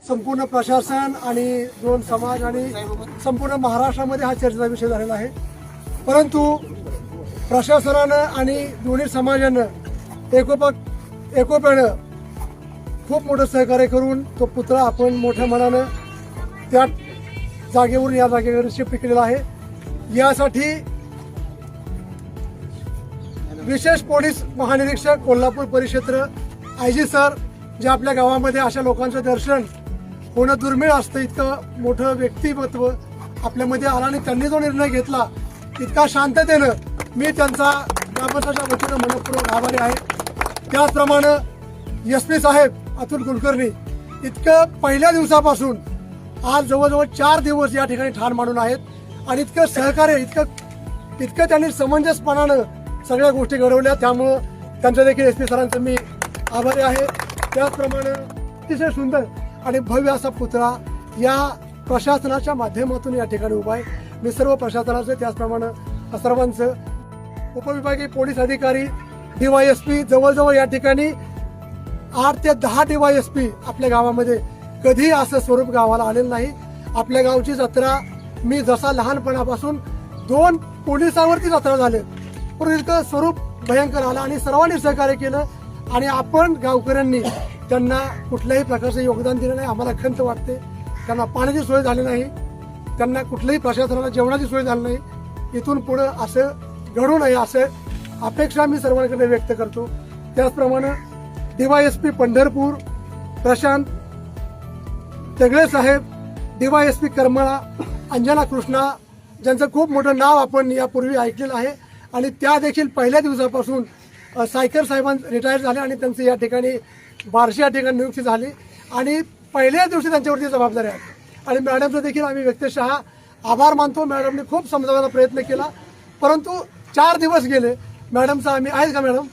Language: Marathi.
संपूर्ण प्रशासन आणि दोन समाज आणि संपूर्ण महाराष्ट्रामध्ये हा चर्चेचा विषय झालेला आहे। परंतु प्रशासनानं आणि दोन्ही समाजानं एकोप्यानं खूप मोठं सहकार्य करून तो पुतळा आपण मोठ्या मनानं त्या जागेवरून या जागेवर शिफ्ट केलेला आहे। यासाठी विशेष पोलीस महानिरीक्षक कोल्हापूर परिक्षेत्र IG सर, जे आपल्या गावामध्ये अशा लोकांचं दर्शन होणं दुर्मिळ असतं, इतकं मोठं व्यक्तिमत्व आपल्यामध्ये आला आणि त्यांनी जो निर्णय घेतला इतका शांततेनं, मी त्यांचा ग्रामस्थांच्या वतीनं मनपूर्वक आभारी आहे। त्याचप्रमाणे SP साहेब अतुल कुलकर्णी इतकं पहिल्या दिवसापासून आज जवळजवळ 4 दिवस या ठिकाणी ठाण मांडून आहेत आणि इतकं सहकार्य, इतकं त्यांनी समंजसपणानं सगळ्या गोष्टी घडवल्या, त्यामुळं त्यांच्या देखील SP सरांचं मी आभारी आहे। त्याचप्रमाणे अतिशय सुंदर आणि भव्य असा पुतळा या प्रशासनाच्या माध्यमातून या ठिकाणी उभा आहे। मी सर्व प्रशासनाचं, त्याचप्रमाणे सर्वांचं, उपविभागीय पोलीस अधिकारी, DYSP, जवळजवळ या ठिकाणी 8 ते 10 DYSP आपल्या गावामध्ये, कधी असं स्वरूप गावाला आलेलं नाही। आपल्या गावची जत्रा मी जसा लहानपणापासून 2 पोलिसावरती जत्रा झाले, पण इतकं स्वरूप भयंकर आलं आणि सर्वांनी सहकार्य केलं आणि आपण गावकऱ्यांनी त्यांना कुठल्याही प्रकारचं योगदान दिलं नाही। आम्हाला खंत वाटते, त्यांना पाण्याची सोय झाली नाही, त्यांना कुठल्याही प्रशासनाला जेवणाची सोय झाली नाही। इथून पुढं असं घडू नये असं अपेक्षा मी सर्वांकडे व्यक्त करतो। त्याचप्रमाणे DYSP पंढरपूर प्रशांत तेगळे साहेब, DYSP करमळा अंजना कृष्णा, ज्यांचं खूप मोठं नाव आपण यापूर्वी ऐकलेलं आहे आणि त्या देखील पहिल्या दिवसापासून सायकर साहेबांना रिटायर झाले आणि त्यांचं या ठिकाणी बार्शी या ठिकाणी नियुक्ती झाली आणि पहिल्याच दिवशी त्यांच्यावरती जबाबदारी आहे आणि मॅडमचं देखील आम्ही व्यक्तिशः आभार मानतो। मॅडमने खूप समजावण्याचा प्रयत्न केला, परंतु 4 दिवस गेले। मॅडमचा आम्ही, आहेत का मॅडम?